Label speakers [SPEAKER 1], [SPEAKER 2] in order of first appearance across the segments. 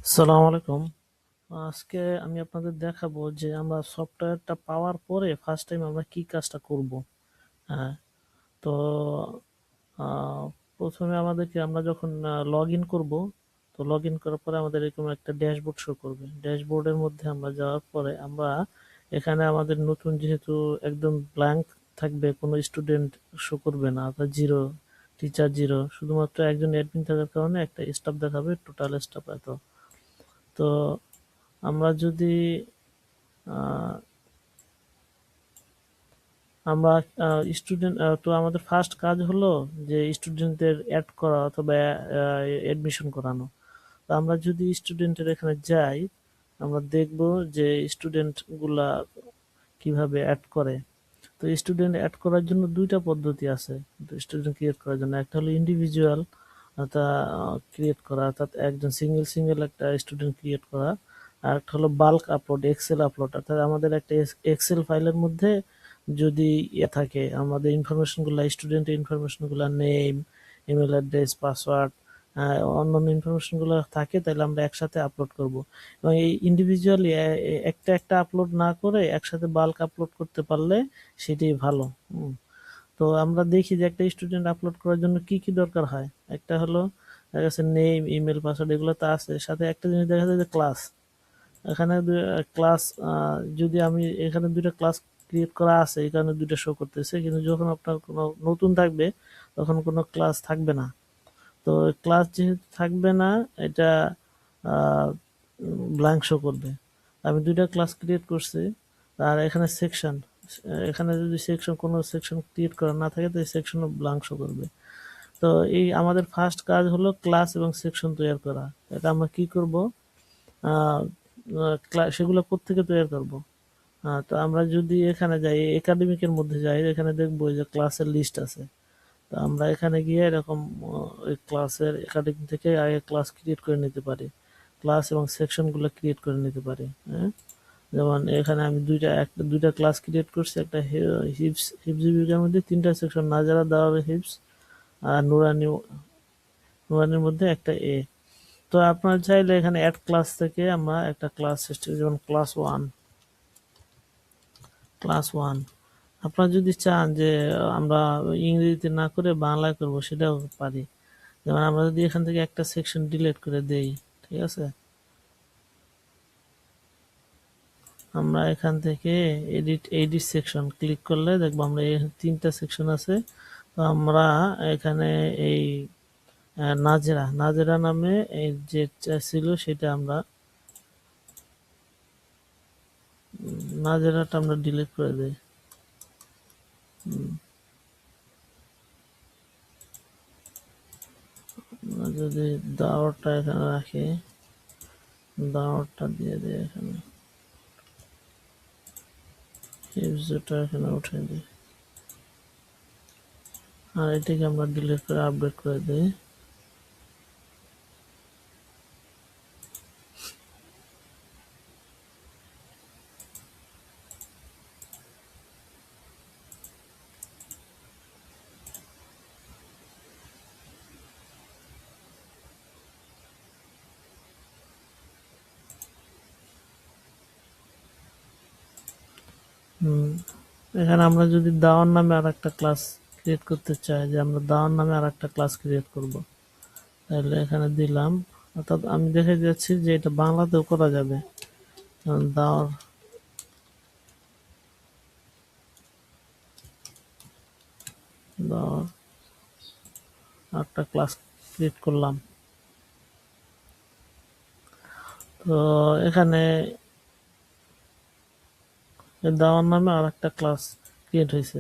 [SPEAKER 1] আসসালামু আলাইকুম। আজকে আমি আপনাদের দেখাবো যে আমরা সফটওয়্যারটা পাওয়ার পরে ফার্স্ট টাইম আমরা কি কাজটা করব। হ্যাঁ, তো আহ, প্রথমে আমাদেরকে আমরা যখন লগ ইন করবো, তো লগ ইন করার পরে আমাদের এরকম একটা ড্যাশবোর্ড শো করবে। ড্যাশবোর্ডের মধ্যে আমরা যাওয়ার পরে আমরা এখানে আমাদের নতুন যেহেতু একদম ব্ল্যাঙ্ক থাকবে, কোনো স্টুডেন্ট শো করবে না, অর্থাৎ জিরো, টিচার জিরো, শুধুমাত্র একজন অ্যাডমিন থাকার কারণে একটা স্টাফ দেখাবে, টোটাল স্টাফ এত। তো আমরা যদি আহ, আমরা স্টুডেন্ট, তো আমাদের ফার্স্ট কাজ হলো যে স্টুডেন্টদের অ্যাড করা অথবা অ্যাডমিশন করানো। তো আমরা যদি স্টুডেন্টের এখানে যাই, আমরা দেখব যে স্টুডেন্ট গুলা কিভাবে অ্যাড করে। তো স্টুডেন্ট অ্যাড করার জন্য দুইটা পদ্ধতি আছে। স্টুডেন্ট ক্রিয়েট করার জন্য একটা হলো ইন্ডিভিজুয়াল ক্রিয়েট করা, অর্থাৎ একজন সিঙ্গেল সিঙ্গেল একটা স্টুডেন্ট ক্রিয়েট করা। আর একটা হলো বাল্ক আপলোড, এক্সেল আপলোড, অর্থাৎ আমাদের একটা এক্সেল ফাইলের মধ্যে যদি থাকে আমাদের ইনফরমেশন গুলা, স্টুডেন্টের ইনফরমেশন গুলা, নেম, ইমেল অ্যাড্রেস, পাসওয়ার্ড, অন্যান্য ইনফরমেশন গুলো থাকে, তাহলে আমরা একসাথে আপলোড করব। এবং এই ইন্ডিভিজুয়ালি একটা একটা আপলোড না করে একসাথে বাল্ক আপলোড করতে পারলে সেটাই ভালো। তো আমরা দেখি যে একটা স্টুডেন্ট আপলোড করার জন্য কি কি দরকার হয়। একটা হলো দেখা যাচ্ছে নেম, ইমেল, পাসওয়ার্ড, এগুলো তো আছে, সাথে একটা জিনিস দেখা যায় যে ক্লাস। এখানে ক্লাস, যদি আমি এখানে দুইটা ক্লাস ক্রিয়েট করা আছে, এই কারণে দুইটা শো করতেছে, কিন্তু যখন আপনার কোনো নতুন থাকবে তখন কোনো ক্লাস থাকবে না। তো ক্লাস যেহেতু থাকবে না, এটা ব্ল্যাঙ্ক শো করবে। আমি দুইটা ক্লাস ক্রিয়েট করছি। আর এখানে সেকশন, এখানে যদি সেকশন, কোনো সেকশন ক্রিয়েট করা না থাকে তো এই সেকশনও ব্ল্যাঙ্ক শো করবে। তো এই আমাদের ফার্স্ট কাজ হলো ক্লাস এবং সেকশন তৈরি করা। এটা আমরা কি করব, সেগুলো কোত্থেকে তৈরি করব। তো আমরা যদি এখানে যাই, একাডেমিকের মধ্যে যাই, এখানে দেখবো যে ক্লাসের লিস্ট আছে। তো আমরা এখানে গিয়ে এরকম ওই ক্লাসের একাডেমি থেকে আগে ক্লাস ক্রিয়েট করে নিতে পারি, ক্লাস এবং সেকশন গুলো ক্রিয়েট করে নিতে পারি। হ্যাঁ, যেমন এখানে আমি দুইটা ক্লাস ক্রিয়েট করছি। একটা হিপস মধ্যে তিনটা সেকশন, নাজারা, দাওয়ার, হিপস, আর নুরানির মধ্যে একটা এ। তো আপনার চাইলে এখানে অ্যাড ক্লাস থেকে আমরা একটা ক্লাস সিস্টেম, যেমন ক্লাস ওয়ান। আপনারা যদি চান যে আমরা ইংরেজিতে না করে বাংলায় করব, সেটাও পারি। যেমন আমরা যদি এখান থেকে একটা সেকশন ডিলিট করে দেই, ঠিক আছে, আমরা এখান থেকে এডিট সেকশন ক্লিক করলে দেখবো আমরা তিনটা সেকশন আছে। তো আমরা এখানে এই নাজেরা নাজেরা নামে এই যে ছিল সেটা আমরা, নাজেরাটা আমরা ডিলিট করে দিই। আমরা যদি দাওয়ারটা এখানে রাখি, দাওয়ারটা দিয়ে দিই এখানে, হিপসটা এখানে উঠে দিই, আর এটাকে আমরা ডিলিট করে আপডেট করে দিই। এখানে আমরা যদি দাওয়ার নামে আর একটা ক্লাস ক্রিয়েট করতে চাই, যে আমরা দাওয়ার নামে আর একটা ক্লাস ক্রিয়েট করব, তাহলে এখানে দিলাম। অর্থাৎ আমি দেখে যাচ্ছি যে এটা বাংলাতেও করা যাবে। দাওয়ার দাওয়ার একটা ক্লাস ক্রিয়েট করলাম। তো এখানে দাওয়ার নামে আর একটা ক্লাস ক্রিয়েট হয়েছে।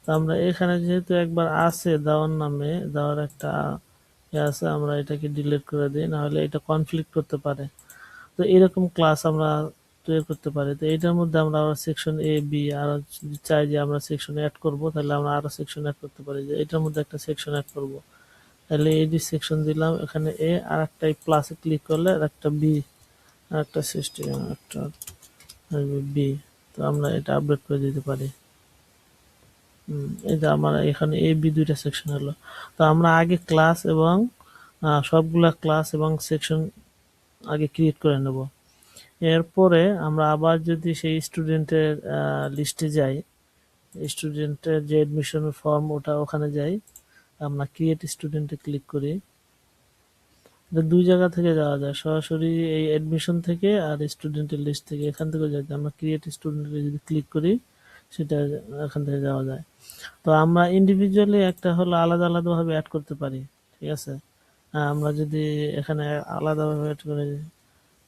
[SPEAKER 1] তো আমরা এখানে যেহেতু একবার আছে দাওয়ার নামে, দাওয়ার একটা আছে, আমরা এটাকে ডিলিট করে দিই, নাহলে এটা কনফ্লিক্ট করতে পারে। তো এরকম ক্লাস আমরা তৈরি করতে পারি। তো এটার মধ্যে আমরা আবার সেকশন এ, বি, আর যদি চাই যে আমরা সেকশন অ্যাড করব, তাহলে আমরা আরো সেকশন অ্যাড করতে পারি, যে এটার মধ্যে একটা সেকশন অ্যাড করব, তাহলে এডি সেকশন দিলাম, এখানে এ, আর একটা প্লাসে ক্লিক করলে আর একটা বি, আর একটা সিস্টেম, একটা বি। তো আমরা এটা আপডেট করে দিতে পারি। এই যে আমার এখানে এ, বি দুইটা সেকশন হলো। তো আমরা আগে ক্লাস এবং সবগুলা ক্লাস এবং সেকশন আগে ক্রিয়েট করে নেব। এরপরে আমরা আবার যদি সেই স্টুডেন্টের লিস্টে যাই, স্টুডেন্টের যে এডমিশন ফর্ম ওটা ওখানে যাই, আমরা ক্রিয়েট স্টুডেন্টে ক্লিক করি। এটা দুই জায়গা থেকে যাওয়া যায়, সরাসরি এই এডমিশন থেকে আর স্টুডেন্টের লিস্ট থেকে, এখান থেকে যাতে আমরা ক্রিয়েট স্টুডেন্টে যদি ক্লিক করি সেটা এখান থেকে যাওয়া যায়। তো আমরা ইন্ডিভিজুয়ালি একটা হলো আলাদা আলাদাভাবে অ্যাড করতে পারি, ঠিক আছে। আমরা যদি এখানে আলাদাভাবে অ্যাড করি,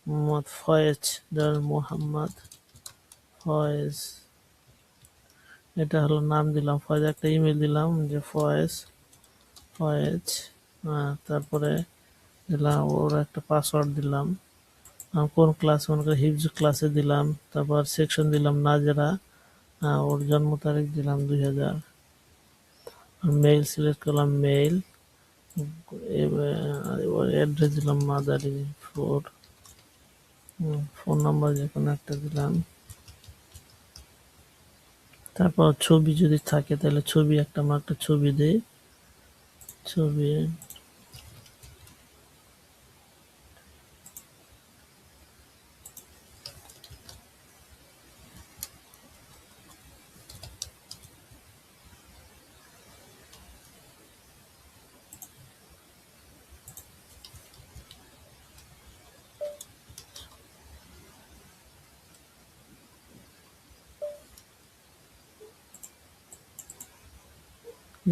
[SPEAKER 1] মোহাম্মদ ফয়েজ, ধরেন মোহাম্মদ ফয়েজ, এটা হলো নাম দিলাম ফয়েজ, একটা ইমেল দিলাম যে ফয়েজ ফয়েজ, তারপরে দিলাম ওর একটা পাসওয়ার্ড দিলাম, কোন ক্লাস মনে করি হিফজ ক্লাসে দিলাম, তারপর সেকশন দিলাম নাজরা, ওর জন্ম তারিখ দিলাম 2000, মেইল সিলেক্ট করলাম মেইল, ওর অ্যাড্রেস দিলাম মাদারি ফোর, ফোন নাম্বার যে কোনো একটা দিলাম, তারপর ছবি যদি থাকে তাহলে ছবি একটা, আমরা একটা ছবি দিই, ছবি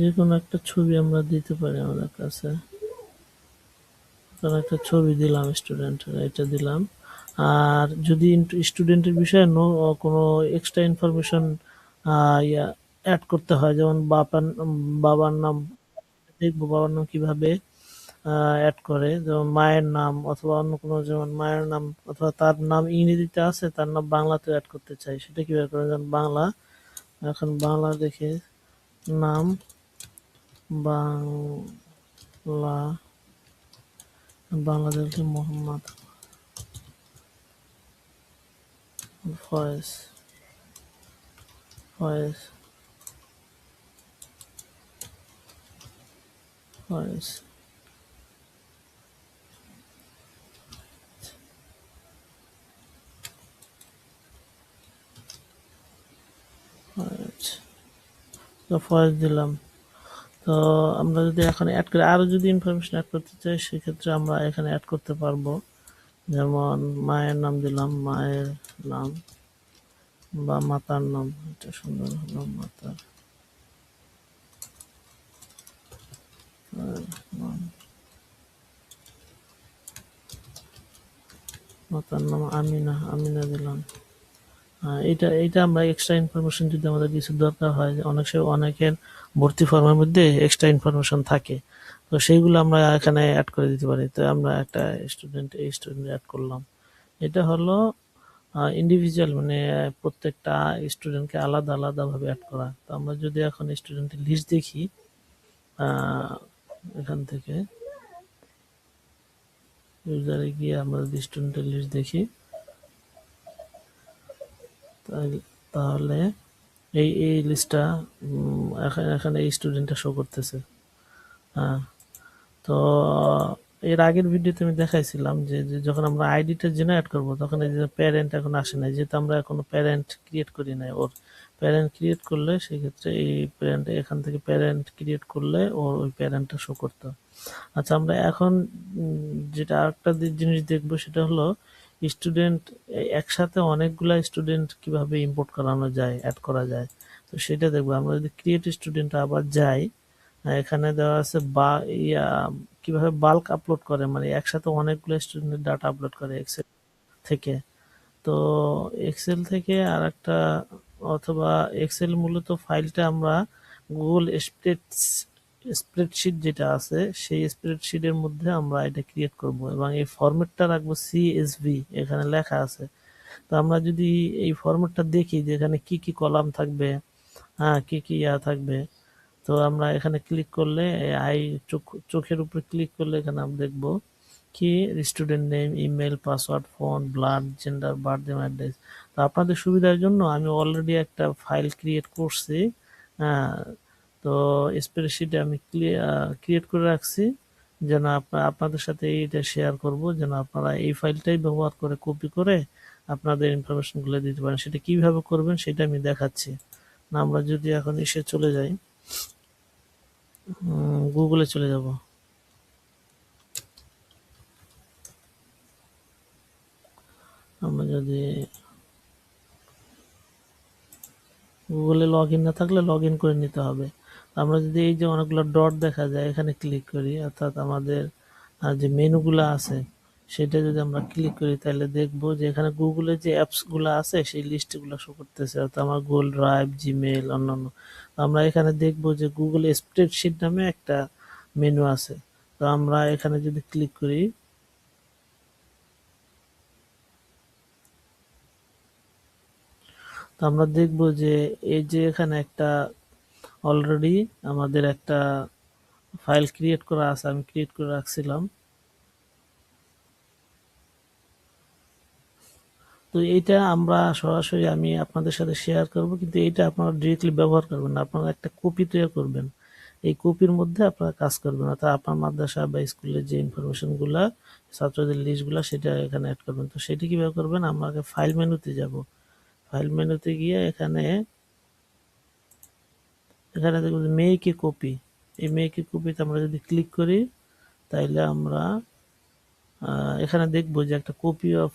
[SPEAKER 1] যে কোনো একটা ছবি আমরা দিতে পারি আমাদের কাছে, কোনো একটা ছবি দিলাম স্টুডেন্টের, এটা দিলাম। আর যদি স্টুডেন্টের বিষয়ে কোনো এক্সট্রা ইনফরমেশন ইয়া অ্যাড করতে হয়, যেমন বাবার নাম দেখবো, বাবার নাম কিভাবে অ্যাড করে, যেমন মায়ের নাম অথবা অন্য কোনো, যেমন মায়ের নাম অথবা তার নাম ইংরেজিতে আছে, তার নাম বাংলাতে অ্যাড করতে চাই, সেটা কিভাবে করে, যেমন বাংলা, এখন বাংলা দেখে নাম বাংলা, বাংলাদেশে মোহাম্মদ ফয়েজ, ফয়েজ ফয়েজ ফয়েজ, তো ফয়েজ দিলাম। তো আমরা যদি এখন অ্যাড করি, আরো যদি ইনফরমেশন অ্যাড করতে চাই সেক্ষেত্রে আমরা এখানে অ্যাড করতে পারবো, যেমন মায়ের নাম দিলাম, মায়ের নাম বা মাতার নাম, এটা সুন্দর হলো মাতার নাম, মাতার নাম আমিনা, আমিনা দিলাম। এটা এটা আমরা এক্সট্রা ইনফরমেশন যদি আমাদের কিছু দরকার হয়, অনেক সময় অনেকের ভর্তি ফর্মের মধ্যে এক্সট্রা ইনফরমেশন থাকে, তো সেইগুলো আমরা এখানে অ্যাড করে দিতে পারি। তো আমরা একটা স্টুডেন্ট, এই স্টুডেন্ট অ্যাড করলাম। এটা হলো ইন্ডিভিজুয়াল, মানে প্রত্যেকটা স্টুডেন্টকে আলাদা আলাদা ভাবে অ্যাড করা। তো আমরা যদি এখন স্টুডেন্টের লিস্ট দেখি, আহ, এখান থেকে ইউজারে গিয়ে আমরা যদি স্টুডেন্টের লিস্ট দেখি, তাহলে এই এই লিস্টটা এখানে এখানে এই স্টুডেন্টটা শো করতেছে। হ্যাঁ, তো এর আগের ভিডিওতে আমি দেখাইছিলাম যে যখন আমরা আইডিটা জেনারেট করব তখন এই যে প্যারেন্ট এখন আসে না, যেহেতু আমরা এখনো প্যারেন্ট ক্রিয়েট করি নাই। ওর প্যারেন্ট ক্রিয়েট করলে সেক্ষেত্রে এই প্যারেন্ট, এখান থেকে প্যারেন্ট ক্রিয়েট করলে ওর ওই প্যারেন্টটা শো করতো। আচ্ছা, আমরা এখন যেটা আরেকটা জিনিস দেখবো সেটা হলো স্টুডেন্ট, একসাথে অনেকগুলা স্টুডেন্ট কিভাবে ইম্পোর্ট করানো যায়, অ্যাড করা যায়। তো সেটা দেখবো। আমরা যদি ক্রিয়েট স্টুডেন্ট আবার যাই, এখানে দেওয়া আছে বা ইয়া কিভাবে বাল্ক আপলোড করে, মানে একসাথে অনেকগুলো স্টুডেন্টের ডাটা আপলোড করে এক্সেল থেকে। তো এক্সেল থেকে আর একটা, অথবা এক্সেল মূলত ফাইলটা আমরা গুগল স্প্রেডশিট যেটা আছে সেই স্প্রেডশিটের মধ্যে আমরা এটা ক্রিয়েট করব এবং এই ফরম্যাটটা রাখবো সিএসভি, এখানে লেখা আছে। তো আমরা যদি এই ফরম্যাটটা দেখি যে এখানে কি কি কলাম থাকবে, হ্যাঁ কি কি ইয়া থাকবে, তো আমরা এখানে ক্লিক করলে আই চোখের উপরে ক্লিক করলে এখানে আমরা দেখবো কি student name, email, password, phone, blood, gender, birthday, address. তো আপনাদের সুবিধার জন্য আমি অলরেডি একটা ফাইল ক্রিয়েট করছি। তো স্প্রেডশিটে আমি ক্রিয়েট করে রাখছি যেন আপনাদের সাথে এইটা শেয়ার করব, যেন আপনারা এই ফাইলটাই ব্যবহার করে কপি করে আপনাদের ইনফরমেশন গুলো দিতে পারেন। সেটা কিভাবে করবেন সেটা আমি দেখাচ্ছি। না, আমরা যদি এখন এসে চলে যাই, গুগলে চলে যাব। আমরা যদি গুগলে লগ ইন না থাকলে লগ ইন করে নিতে হবে। আমরা যদি এই যে অনেকগুলো ডট দেখা যায় এখানে ক্লিক করি, অর্থাৎ আমাদের যে মেনুগুলো আছে সেটা যদি আমরা ক্লিক করি, তাহলে দেখবো যে এখানে গুগলের যে অ্যাপস গুলো আছে সেই লিস্ট গুলো শো করতেছে, অর্থাৎ আমার গুগল ড্রাইভ, জিমেল, অন্যান্য। আমরা এখানে দেখবো যে গুগল স্প্রেডশিট নামে একটা মেনু আছে। তো আমরা এখানে যদি ক্লিক করি, তো আমরা দেখবো যে এই যে এখানে একটা অলরেডি আমাদের একটা ফাইল ক্রিয়েট করা আছে, আমি ক্রিয়েট করে রাখছিলাম। তো এইটা আমরা সরাসরি আমি আপনাদের সাথে শেয়ার করব, কিন্তু এইটা আপনারা ডিরেক্টলি ব্যবহার করবেন না, আপনারা একটা কপি তৈরি করবেন। এই কপির মধ্যে আপনারা কাজ করবেন, অর্থাৎ আপনার মাদ্রাসা বা স্কুলের যে ইনফরমেশন গুলা, ছাত্রদের লিস্ট গুলা, সেটা এখানে অ্যাড করবেন। তো সেটা কিভাবে করবেন, আমরা আগে ফাইল মেনুতে যাব। ফাইল মেনুতে গিয়ে এখানে এখানে দেখবেন মেক এ কপি। এই মেক এ কপিতে আমরা যদি ক্লিক করি, তাইলে আমরা এখানে দেখবো যে একটা কপি অফ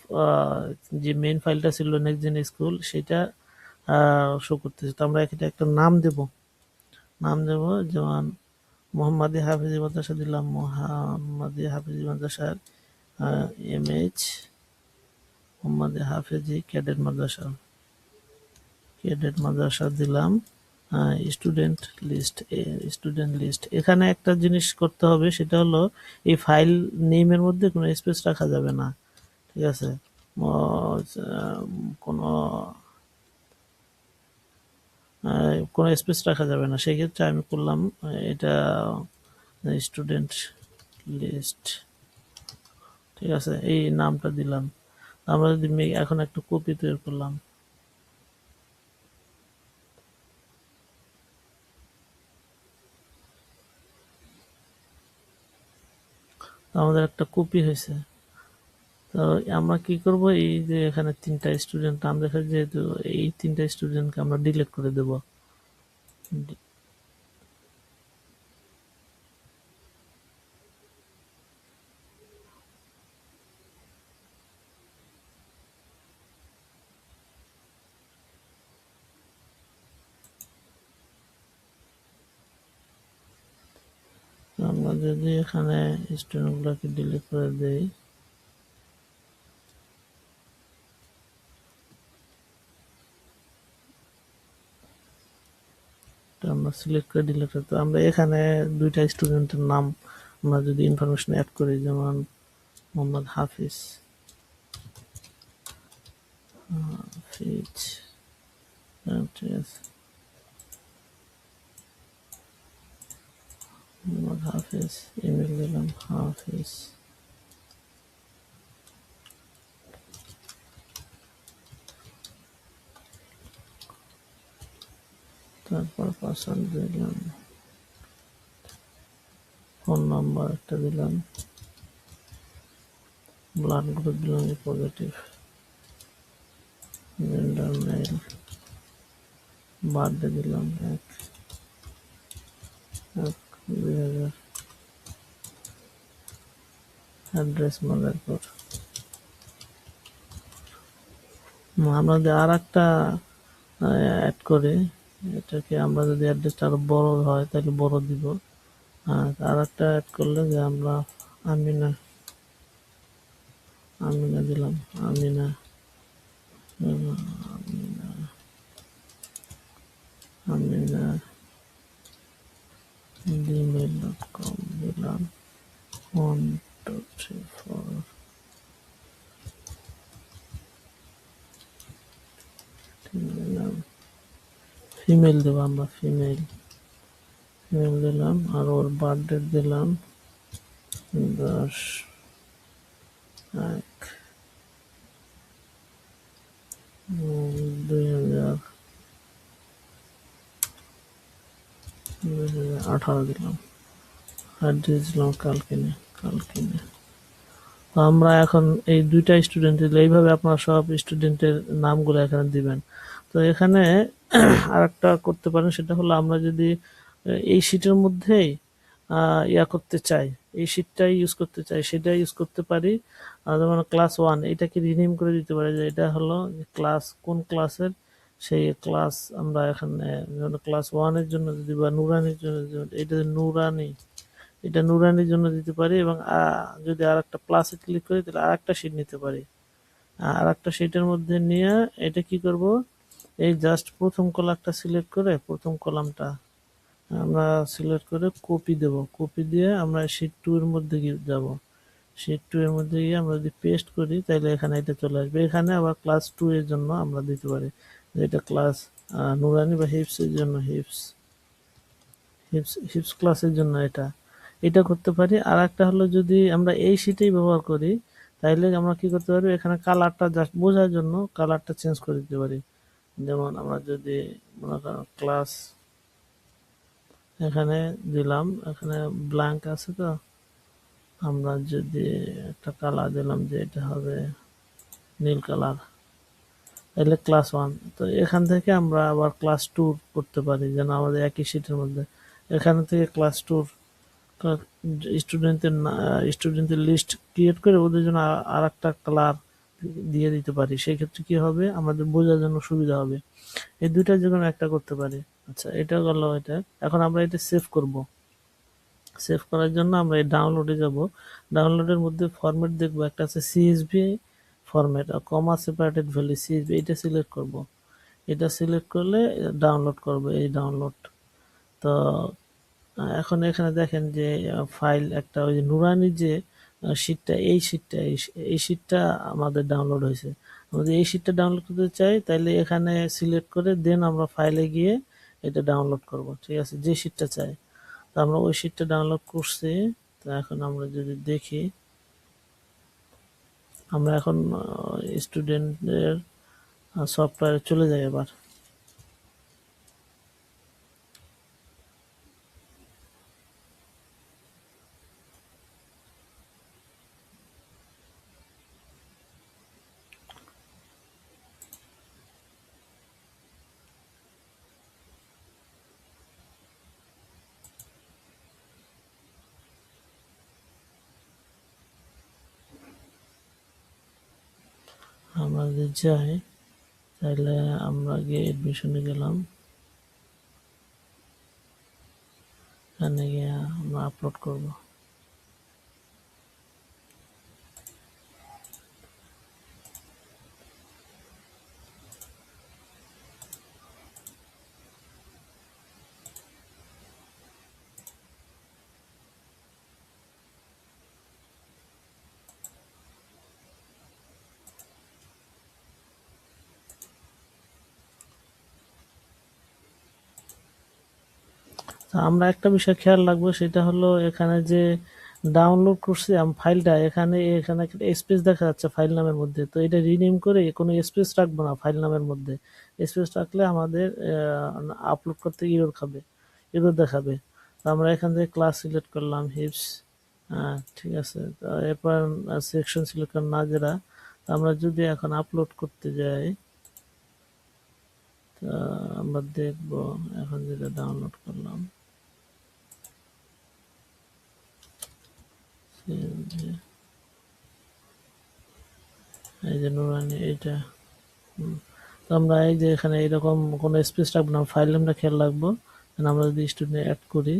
[SPEAKER 1] যে মেইন ফাইলটা ছিল নেক্সট জেন স্কুল, সেটা শো করতেছে। তো আমরা এখানে একটা নাম দেব। নাম দেব যেমন মোহাম্মদী হাফিজি মাদ্রাসা দিলাম, মোহাম্মদী হাফিজি মাদ্রাসার MH মোহাম্মদী হাফিজি ক্যাডেট মাদ্রাসা দিলাম। Student list. এখানে একটা জিনিস করতে হবে, সেটা হলো এই ফাইল নেমের মধ্যে কোনো স্পেস রাখা যাবে না, ঠিক আছে? কোনো কোনো স্পেস রাখা যাবে না। সেক্ষেত্রে আমি করলাম এটা স্টুডেন্ট লিস্ট, ঠিক আছে? এই নামটা দিলাম। আমরা যদি এখন একটা কপি তৈরি করলাম, আমাদের একটা কপি হয়েছে। তো আমরা কি করব, এই যে এখানে তিনটা স্টুডেন্ট নাম দেখা, যেহেতু এই তিনটা স্টুডেন্টকে আমরা ডিলিট করে দেব। আমরা যদি এখানে স্টুডেন্ট গুলোকে ডিলিট করে দেই, আমরা সিলেক্ট করে ডিলিট করতে, আমরা এখানে দুইটা স্টুডেন্টের নাম আমরা যদি ইনফরমেশন অ্যাড করি, যেমন মোহাম্মদ হাফিজ, হাফিজ, ঠিক আছে, মোহাম্মদ হাফিজ, ইমেল দিলাম হাফিজ, তারপর পাসওয়ার্ড দিলাম, ফোন নাম্বার একটা দিলাম, ব্লাড গ্রুপ দিলাম পজিটিভ, জেন্ডার মেল, বার্থডে দিলাম 1/1/2000, অ্যাড্রেস মাদারপুর। আমরা যদি আর একটা অ্যাড করি, এটাকে আমরা যদি অ্যাড্রেসটা আরো বড় হয় তাহলে বড় দিব। আর একটা অ্যাড করলে যে আমরা আমিনা আমিনা দিলাম, আমিনা আমিনা gmail.com দিলাম, 1 2 3 4 দিলাম। ফিমেল দেব, আমরা ফিমেল দিলাম, আর ওর বার্থডে দিলাম 10/1/2018 দিলাম। দিয়েছিলাম কালকিনি। তো আমরা এখন এই দুইটা স্টুডেন্ট দিলে এইভাবে আপনারা সব স্টুডেন্টের নামগুলো এখানে দিবেন। তো এখানে আরেকটা করতে পারেন, সেটা হলো আমরা যদি এই শীটের মধ্যেই ইয়া করতে চাই, এই শীটটাই ইউজ করতে চাই, সেটা ইউজ করতে পারি। যেমন ক্লাস 1 এটাকে রিনেম করে দিতে পারি যে এটা হলো ক্লাস, কোন ক্লাসের সেই ক্লাস। আমরা এখানে যেমন ক্লাস 1 এর জন্য যদি বা নুরানির জন্য এটা নুরানি, এটা নুরানির জন্য দিতে পারি। এবং যদি আর একটা প্লাসে ক্লিক করি তাহলে আর একটা শিট নিতে পারি। আর একটা শিটের মধ্যে নিয়ে এটা কি করব, এই জাস্ট প্রথম কলামটা সিলেক্ট করে প্রথম কলামটা আমরা সিলেক্ট করে কপি দেব। কপি দিয়ে আমরা শিট 2 এর মধ্যে যাব। শিট 2 এর মধ্যে গিয়ে আমরা যদি পেস্ট করি তাহলে এখানে এটা চলে আসবে। এখানে আবার ক্লাস 2 এর জন্য আমরা দিতে পারি যে এটা ক্লাস নুরানি বা হিপস এর জন্য, হিপস ক্লাসের জন্য এটা এটা করতে পারি। আর একটা হলো যদি আমরা এই শীটেই ব্যবহার করি তাইলে আমরা কি করতে পারি, এখানে কালারটা জাস্ট বোঝার জন্য কালারটা চেঞ্জ করে দিতে পারি। যেমন আমরা যদি মনে করেন ক্লাস এখানে দিলাম, এখানে ব্ল্যাঙ্ক আছে, তো আমরা যদি একটা কালার দিলাম যে এটা হবে নীল কালার, তাহলে ক্লাস 1। তো এখান থেকে আমরা আবার ক্লাস 2 করতে পারি, যেন আমাদের একই শীটের মধ্যে এখান থেকে ক্লাস 2 স্টুডেন্টের লিস্ট ক্রিয়েট করে ওদের জন্য আর একটা কালার দিয়ে দিতে পারি। সেই ক্ষেত্রে কি হবে, আমাদের বোঝার জন্য সুবিধা হবে। এই দুইটার যে কোনো একটা করতে পারি। আচ্ছা, এটা গেল এটা। এখন আমরা এটা সেভ করব। সেভ করার জন্য আমরা এই ডাউনলোডে যাব। ডাউনলোডের মধ্যে ফরম্যাট দেখবো, একটা আছে সিএসভি ফরম্যাট আর কমা সেপারেটেড ভ্যালু, সিএসভি, এটা সিলেক্ট করব। এটা সিলেক্ট করলে ডাউনলোড করব, এই ডাউনলোড। তো এখন এখানে দেখেন যে ফাইল একটা ওই যে নুরানির যে শীটটা, এই শীটটা আমাদের ডাউনলোড হয়েছে। আমাদের এই শীটটা ডাউনলোড করতে চাই তাইলে এখানে সিলেক্ট করে দেন আমরা ফাইলে গিয়ে এটা ডাউনলোড করব। ঠিক আছে, যে শীটটা চাই। তো আমরা ওই শীটটা ডাউনলোড করছি। তো এখন আমরা যদি দেখি, আমরা এখন স্টুডেন্টের সফটওয়্যারে চলে যাই। এবার আমরা যদি যাই তাহলে আমরা গিয়ে এডমিশনে গেলাম, এখানে গিয়ে আমরা আপলোড করব। তা আমরা একটা বিষয় খেয়াল রাখবো, সেটা হলো এখানে যে ডাউনলোড করছি ফাইলটা, এখানে এখানে স্পেস দেখা যাচ্ছে ফাইল নামের মধ্যে। তো এটা রিনেম করে কোনো স্পেস রাখবো না ফাইল নামের মধ্যে। স্পেস রাখলে আমাদের আপলোড করতে এরর দেখাবে। তো আমরা এখান থেকে ক্লাস সিলেক্ট করলাম হিপস, ঠিক আছে। তো এরপর সেকশন সিলেক্ট করলাম নাজেরা। তো আমরা যদি এখন আপলোড করতে যাই, তা আমরা দেখবো এখন যেটা ডাউনলোড করলাম এই যে নুরানি এইটা। তো আমরা এই যে এখানে এরকম কোনো স্পেস রাখবো না, ফাইল নামটা খেয়াল রাখবো। আমরা যদি স্টুডেন্ট অ্যাড করি,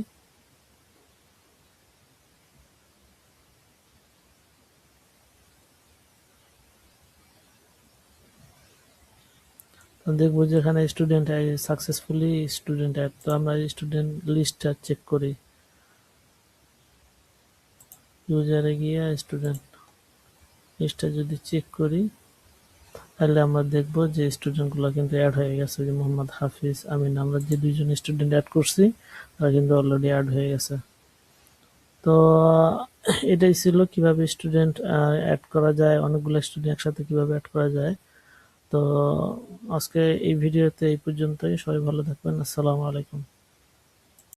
[SPEAKER 1] দেখবো যে এখানে স্টুডেন্ট সাকসেসফুলি স্টুডেন্ট অ্যাড। তো আমরা স্টুডেন্ট লিস্টটা চেক করি, ইউজারে গিয়ে স্টুডেন্ট লিস্টটা যদি চেক করি তাহলে আমরা দেখবো যে স্টুডেন্টগুলো কিন্তু অ্যাড হয়ে গেছে। যে মোহাম্মদ হাফিজ, আমিন, আমরা যে দুইজন স্টুডেন্ট অ্যাড করছি তারা কিন্তু অলরেডি অ্যাড হয়ে গেছে। তো এটাই ছিল কিভাবে স্টুডেন্ট অ্যাড করা যায়, অনেকগুলো স্টুডেন্ট একসাথে কিভাবে অ্যাড করা যায়। তো আজকে এই ভিডিওতে এই পর্যন্তই। সবাই ভালো থাকবেন। আসসালামু আলাইকুম।